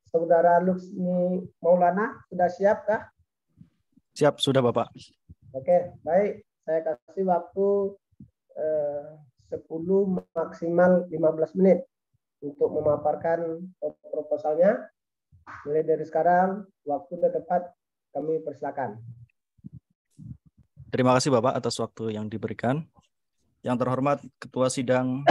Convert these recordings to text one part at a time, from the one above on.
Saudara Luxmi Maulana, sudah siap kah? Siap, sudah Bapak. Oke, baik. Saya kasih waktu 10 maksimal 15 menit untuk memaparkan proposalnya. Mulai dari sekarang, waktu sudah tepat, kami persilakan. Terima kasih Bapak atas waktu yang diberikan. Yang terhormat Ketua Sidang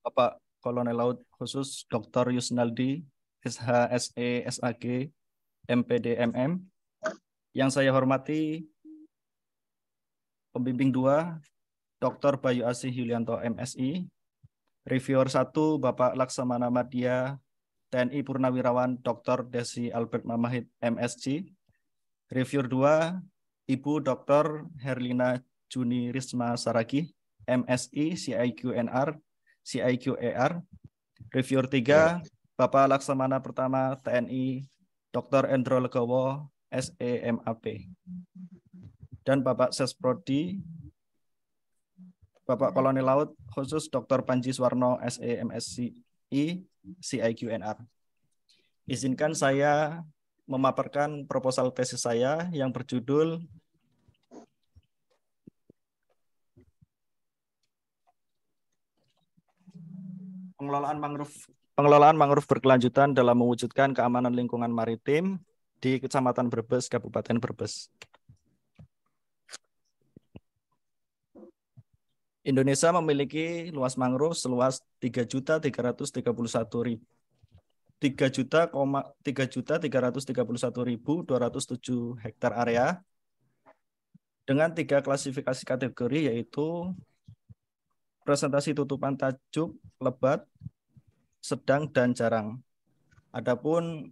Bapak Kolonel Laut Khusus Dr. Yusnaldi, SHSE, SAG, MPD, MM. Yang saya hormati Pembimbing 2, Dr. Bayu Asih Yulianto, MSI. Reviewer 1, Bapak Laksamana Madya, TNI Purnawirawan Dr. Desi Albert Mamahit, MSc. Reviewer 2, Ibu Dr. Herlina Juni Risma Saragi, MSI, CIQNR, CIQER. Reviewer 3, Bapak Laksamana Pertama TNI Dr. Endro Legowo, SEMAP. Dan Bapak Sesprodi, Bapak Kolonel Laut Khusus Dr. Panji Suwarno, SEMSCI, CIQNR. Izinkan saya memaparkan proposal tesis saya yang berjudul Pengelolaan mangrove berkelanjutan dalam mewujudkan keamanan lingkungan maritim di Kecamatan Brebes, Kabupaten Brebes. Indonesia memiliki luas mangrove seluas 3.331.207 hektar area dengan 3 klasifikasi kategori, yaitu presentasi tutupan tajuk, lebat, sedang, dan jarang. Adapun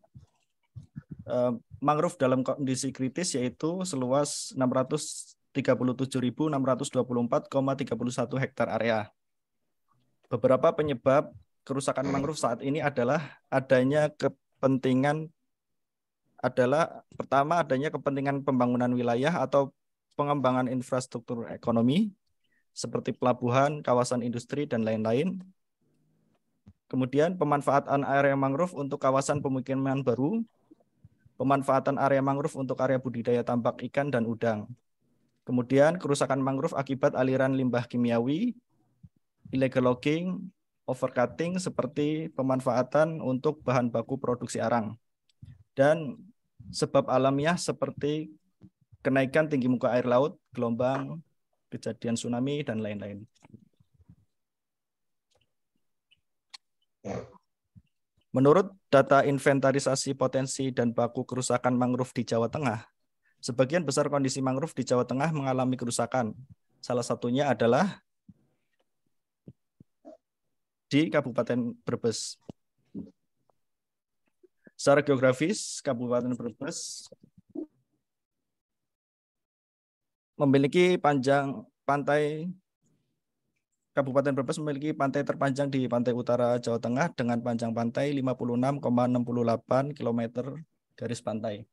mangrove dalam kondisi kritis yaitu seluas 637.624,31 hektar area. Beberapa penyebab kerusakan mangrove saat ini adalah pertama adanya kepentingan pembangunan wilayah atau pengembangan infrastruktur ekonomi seperti pelabuhan, kawasan industri, dan lain-lain. Kemudian pemanfaatan area mangrove untuk kawasan pemukiman baru, pemanfaatan area mangrove untuk area budidaya tambak ikan dan udang. Kemudian kerusakan mangrove akibat aliran limbah kimiawi, illegal logging, overcutting seperti pemanfaatan untuk bahan baku produksi arang. Dan sebab alamiah seperti kenaikan tinggi muka air laut, gelombang, kejadian tsunami, dan lain-lain. Menurut data inventarisasi potensi dan baku kerusakan mangrove di Jawa Tengah, sebagian besar kondisi mangrove di Jawa Tengah mengalami kerusakan. Salah satunya adalah di Kabupaten Brebes. Secara geografis, Kabupaten Brebes memiliki Kabupaten Brebes memiliki pantai terpanjang di pantai utara Jawa Tengah dengan panjang pantai 56,68 km garis pantai.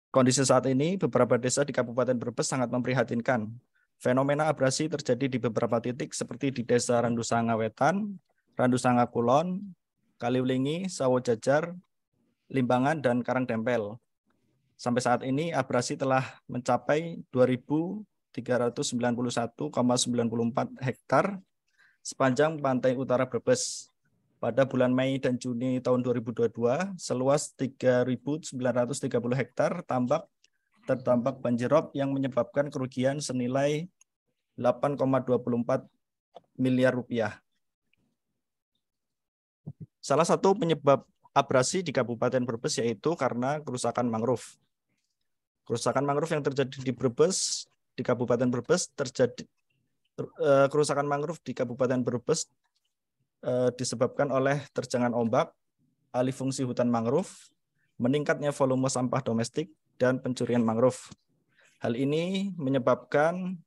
Kondisi saat ini, beberapa desa di Kabupaten Brebes sangat memprihatinkan. Fenomena abrasi terjadi di beberapa titik seperti di Desa Randusanga Wetan, Randusanga Kulon, Kaliwlingi, Sawojajar, Limbangan, dan Karangdempel. Sampai saat ini abrasi telah mencapai 2.391,94 hektar sepanjang pantai utara Brebes. Pada bulan Mei dan Juni tahun 2022, seluas 3.930 hektar terdampak banjir rob yang menyebabkan kerugian senilai 8,24 miliar rupiah. Salah satu penyebab abrasi di Kabupaten Brebes yaitu karena kerusakan mangrove. Kerusakan mangrove yang terjadi di Brebes, di Kabupaten Brebes kerusakan mangrove di Kabupaten Brebes disebabkan oleh terjangan ombak, alih fungsi hutan mangrove, meningkatnya volume sampah domestik, dan pencurian mangrove. Hal ini menyebabkan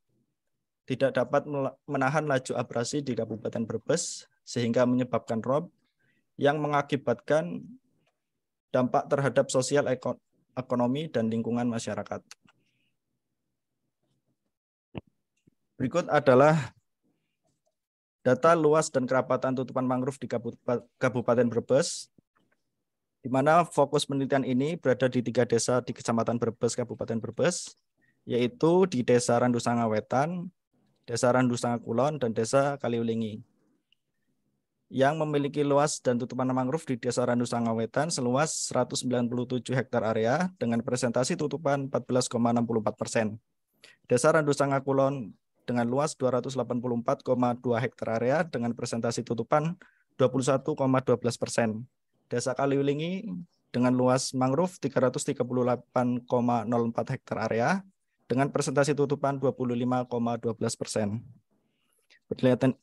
tidak dapat menahan laju abrasi di Kabupaten Brebes, sehingga menyebabkan rob yang mengakibatkan dampak terhadap sosial, ekonomi, dan lingkungan masyarakat. Berikut adalah data luas dan kerapatan tutupan mangrove di Kabupaten Brebes, di mana fokus penelitian ini berada di 3 desa di Kecamatan Brebes, Kabupaten Brebes, yaitu di Desa Randusanga Wetan, Desa Randusanga Kulon, dan Desa Kaliulingi. Yang memiliki luas dan tutupan mangrove di Desa Randusanga Wetan seluas 197 hektar area dengan presentasi tutupan 14,64%. Desa Randusanga Kulon dengan luas 284,2 hektar area dengan presentasi tutupan 21,12%. Desa Kaliulingi dengan luas mangrove 338,04 hektar area dengan presentasi tutupan 25,12%.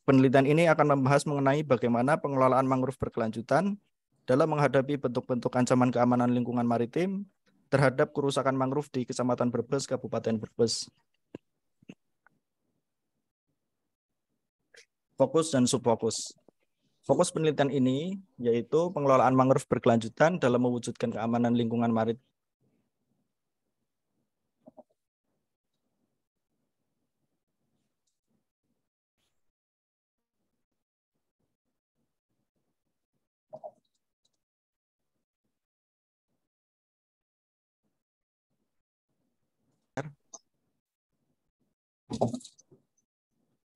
Penelitian ini akan membahas mengenai bagaimana pengelolaan mangrove berkelanjutan dalam menghadapi bentuk-bentuk ancaman keamanan lingkungan maritim terhadap kerusakan mangrove di Kecamatan Brebes, Kabupaten Brebes. Fokus dan subfokus. Fokus penelitian ini yaitu pengelolaan mangrove berkelanjutan dalam mewujudkan keamanan lingkungan maritim.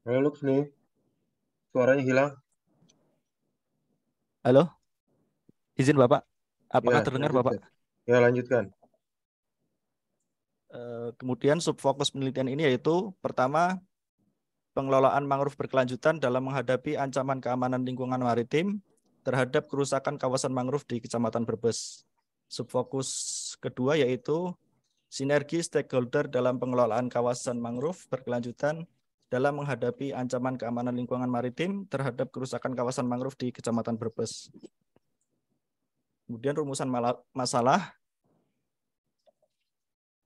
Halo Lux nih, suaranya hilang. Halo, izin Bapak, apakah Ya, terdengar Bapak? lanjutkan. Ya, lanjutkan. Kemudian subfokus penelitian ini yaitu pertama, pengelolaan mangrove berkelanjutan dalam menghadapi ancaman keamanan lingkungan maritim terhadap kerusakan kawasan mangrove di Kecamatan Brebes. Subfokus kedua yaitu sinergi stakeholder dalam pengelolaan kawasan mangrove berkelanjutan dalam menghadapi ancaman keamanan lingkungan maritim terhadap kerusakan kawasan mangrove di Kecamatan Brebes. Kemudian rumusan masalah.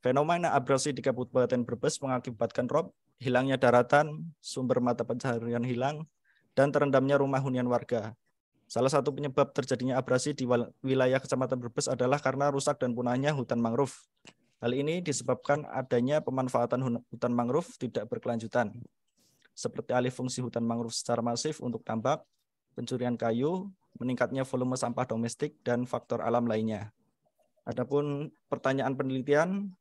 Fenomena abrasi di Kabupaten Brebes mengakibatkan rob, hilangnya daratan, sumber mata pencaharian hilang, dan terendamnya rumah hunian warga. Salah satu penyebab terjadinya abrasi di wilayah Kecamatan Brebes adalah karena rusak dan punahnya hutan mangrove. Hal ini disebabkan adanya pemanfaatan hutan mangrove tidak berkelanjutan, seperti alih fungsi hutan mangrove secara masif untuk tambak, pencurian kayu, meningkatnya volume sampah domestik, dan faktor alam lainnya. Adapun pertanyaan penelitian,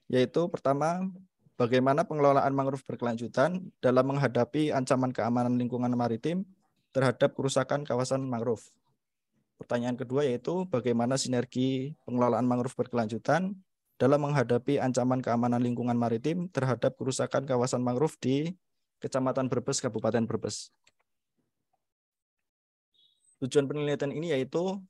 yaitu pertama, bagaimana pengelolaan mangrove berkelanjutan dalam menghadapi ancaman keamanan lingkungan maritim terhadap kerusakan kawasan mangrove. Pertanyaan kedua yaitu bagaimana sinergi pengelolaan mangrove berkelanjutan dalam menghadapi ancaman keamanan lingkungan maritim terhadap kerusakan kawasan mangrove di Kecamatan Brebes, Kabupaten Brebes. Tujuan penelitian ini yaitu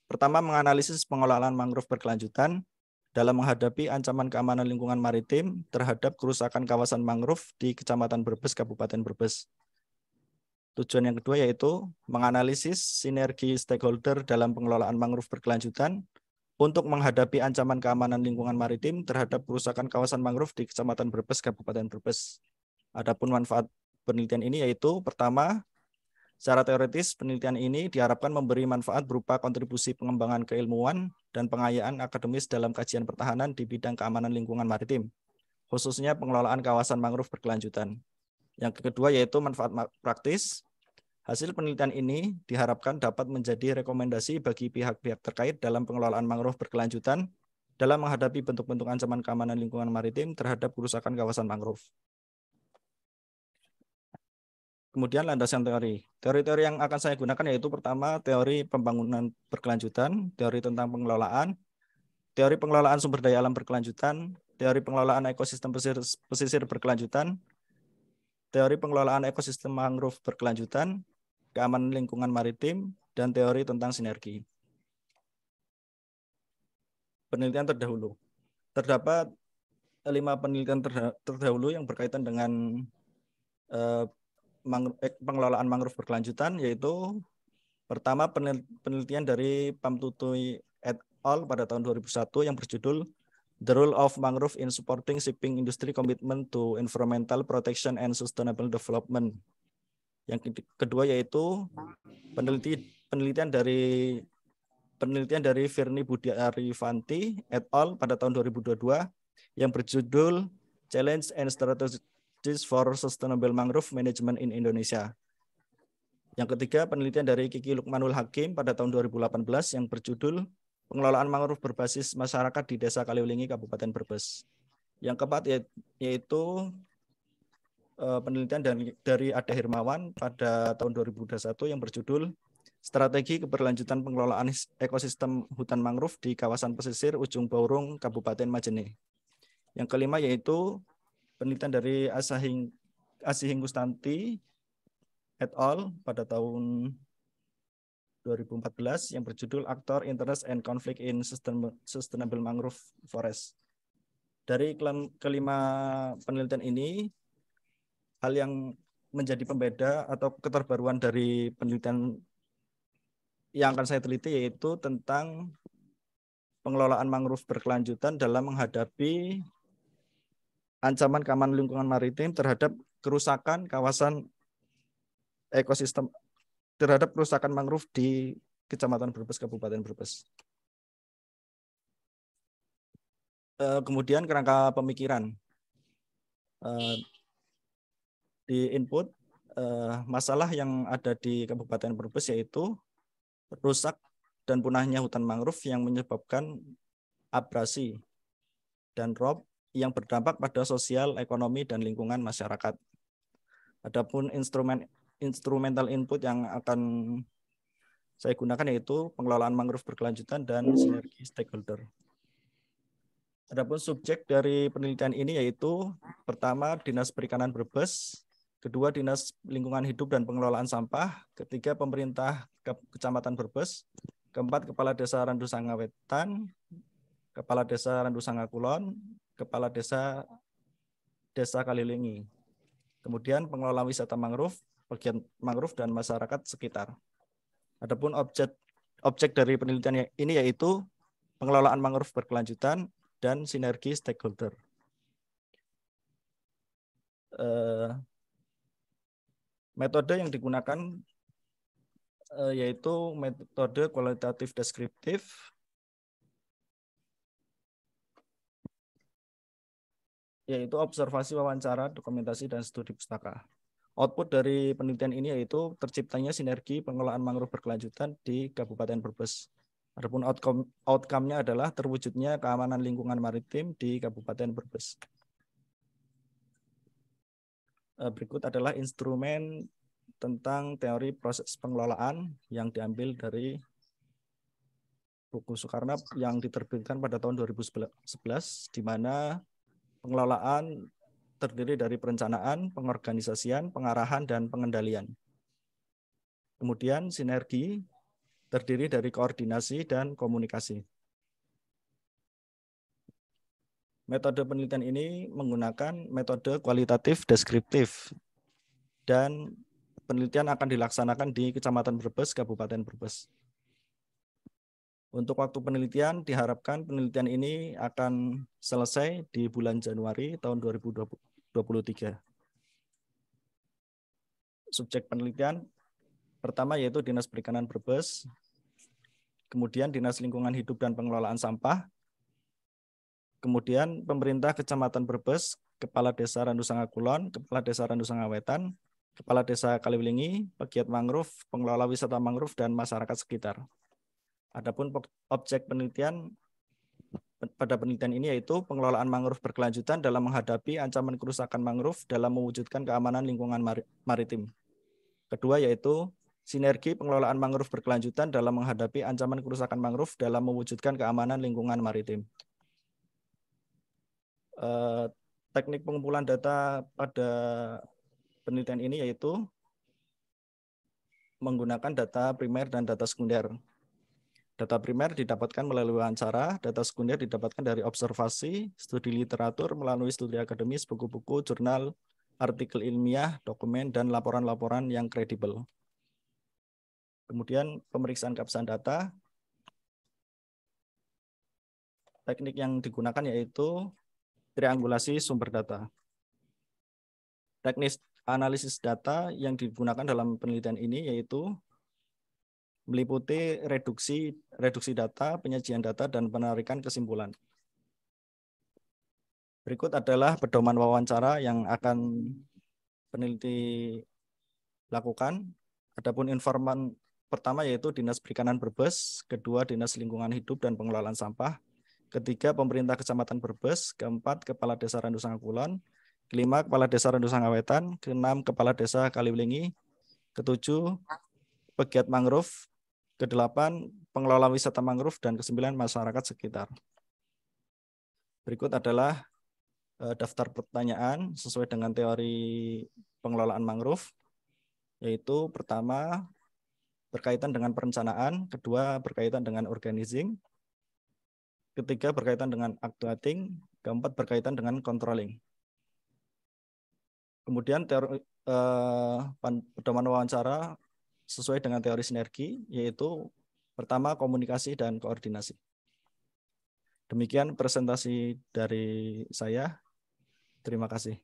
pertama, menganalisis pengelolaan mangrove berkelanjutan dalam menghadapi ancaman keamanan lingkungan maritim terhadap kerusakan kawasan mangrove di Kecamatan Brebes, Kabupaten Brebes. Tujuan yang kedua yaitu menganalisis sinergi stakeholder dalam pengelolaan mangrove berkelanjutan untuk menghadapi ancaman keamanan lingkungan maritim terhadap kerusakan kawasan mangrove di Kecamatan Brebes, Kabupaten Brebes. Adapun manfaat penelitian ini yaitu pertama, secara teoritis, penelitian ini diharapkan memberi manfaat berupa kontribusi pengembangan keilmuan dan pengayaan akademis dalam kajian pertahanan di bidang keamanan lingkungan maritim, khususnya pengelolaan kawasan mangrove berkelanjutan. Yang kedua yaitu manfaat praktis. Hasil penelitian ini diharapkan dapat menjadi rekomendasi bagi pihak-pihak terkait dalam pengelolaan mangrove berkelanjutan dalam menghadapi bentuk-bentuk ancaman keamanan lingkungan maritim terhadap kerusakan kawasan mangrove. Kemudian landasan teori. Teori-teori yang akan saya gunakan yaitu pertama, teori pembangunan berkelanjutan, teori tentang pengelolaan, teori pengelolaan sumber daya alam berkelanjutan, teori pengelolaan ekosistem pesisir berkelanjutan, teori pengelolaan ekosistem mangrove berkelanjutan, keamanan lingkungan maritim, dan teori tentang sinergi. Penelitian terdahulu. Terdapat 5 penelitian terdahulu yang berkaitan dengan pengelolaan mangrove berkelanjutan, yaitu pertama penelitian dari Pam Tutui et al. Pada tahun 2001 yang berjudul The Role of Mangrove in Supporting Shipping Industry Commitment to Environmental Protection and Sustainable Development. Yang kedua yaitu penelitian dari Virni Budi Arifanti et al. Pada tahun 2022 yang berjudul Challenge and Strategies for Sustainable Mangrove Management in Indonesia. Yang ketiga, penelitian dari Kiki Lukmanul Hakim pada tahun 2018 yang berjudul Pengelolaan Mangrove Berbasis Masyarakat di Desa Kaliwlingi, Kabupaten Brebes. Yang keempat yaitu penelitian dari Ada Hermawan pada tahun 2021 yang berjudul Strategi Keberlanjutan Pengelolaan Ekosistem Hutan Mangrove di Kawasan Pesisir Ujung Baurung, Kabupaten Majene. Yang kelima yaitu penelitian dari Asihing Kustanti et al. Pada tahun 2014 yang berjudul Actor Interest and Conflict in Sustainable Mangrove Forest. Dari kelima penelitian ini, hal yang menjadi pembeda atau keterbaruan dari penelitian yang akan saya teliti yaitu tentang pengelolaan mangrove berkelanjutan dalam menghadapi ancaman keamanan lingkungan maritim terhadap kerusakan kawasan ekosistem, terhadap kerusakan mangrove di Kecamatan Brebes, Kabupaten Brebes. Kemudian kerangka pemikiran. Di input masalah yang ada di Kabupaten Brebes yaitu rusak dan punahnya hutan mangrove yang menyebabkan abrasi dan rob yang berdampak pada sosial, ekonomi, dan lingkungan masyarakat. Adapun instrumental input yang akan saya gunakan yaitu pengelolaan mangrove berkelanjutan dan sinergi stakeholder. Adapun subjek dari penelitian ini yaitu pertama Dinas Perikanan Brebes, kedua Dinas Lingkungan Hidup dan Pengelolaan Sampah, ketiga Pemerintah Kecamatan Brebes, keempat Kepala Desa Randusanga Wetan, Kepala Desa Randusanga Kulon, Kepala Desa Kaliwlingi. Kemudian pengelola wisata mangrove, pegiat mangrove dan masyarakat sekitar. Adapun objek dari penelitian ini yaitu pengelolaan mangrove berkelanjutan dan sinergi stakeholder. Metode yang digunakan yaitu metode kualitatif deskriptif, yaitu observasi, wawancara, dokumentasi, dan studi pustaka. Output dari penelitian ini yaitu terciptanya sinergi pengelolaan mangrove berkelanjutan di Kabupaten Brebes. Adapun outcome-nya adalah terwujudnya keamanan lingkungan maritim di Kabupaten Brebes. Berikut adalah instrumen tentang teori proses pengelolaan yang diambil dari buku Soekarnap yang diterbitkan pada tahun 2011, di mana pengelolaan terdiri dari perencanaan, pengorganisasian, pengarahan, dan pengendalian. Kemudian sinergi terdiri dari koordinasi dan komunikasi. Metode penelitian ini menggunakan metode kualitatif deskriptif dan penelitian akan dilaksanakan di Kecamatan Brebes, Kabupaten Brebes. Untuk waktu penelitian diharapkan penelitian ini akan selesai di bulan Januari tahun 2023. Subjek penelitian pertama yaitu Dinas Perikanan Brebes, kemudian Dinas Lingkungan Hidup dan Pengelolaan Sampah, kemudian Pemerintah Kecamatan Brebes, Kepala Desa Randusanga Kulon, Kepala Desa Randusanga Wetan, Kepala Desa Kaliwlingi, pegiat mangrove, pengelola wisata mangrove, dan masyarakat sekitar. Adapun objek penelitian pada penelitian ini yaitu pengelolaan mangrove berkelanjutan dalam menghadapi ancaman kerusakan mangrove dalam mewujudkan keamanan lingkungan maritim. Kedua yaitu sinergi pengelolaan mangrove berkelanjutan dalam menghadapi ancaman kerusakan mangrove dalam mewujudkan keamanan lingkungan maritim. Teknik pengumpulan data pada penelitian ini yaitu menggunakan data primer dan data sekunder. Data primer didapatkan melalui wawancara, data sekunder didapatkan dari observasi, studi literatur melalui studi akademis, buku-buku, jurnal, artikel ilmiah, dokumen, dan laporan-laporan yang kredibel. Kemudian pemeriksaan keabsahan data. Teknik yang digunakan yaitu triangulasi sumber data. Teknis analisis data yang digunakan dalam penelitian ini yaitu meliputi reduksi data, penyajian data, dan penarikan kesimpulan. Berikut adalah pedoman wawancara yang akan peneliti lakukan. Adapun informan pertama yaitu Dinas Perikanan Brebes, kedua Dinas Lingkungan Hidup dan Pengelolaan Sampah, ketiga Pemerintah Kecamatan Brebes, keempat Kepala Desa Randusanga Kulon, kelima Kepala Desa Randusanga Wetan, keenam Kepala Desa Kaliwlingi, ketujuh Pegiat Mangrove, kedelapan Pengelola Wisata Mangrove, dan kesembilan masyarakat sekitar. Berikut adalah daftar pertanyaan sesuai dengan teori pengelolaan mangrove, yaitu pertama berkaitan dengan perencanaan, kedua berkaitan dengan organizing, ketiga berkaitan dengan actuating, keempat berkaitan dengan controlling. Kemudian teori pedoman wawancara sesuai dengan teori sinergi, yaitu pertama komunikasi dan koordinasi. Demikian presentasi dari saya. Terima kasih.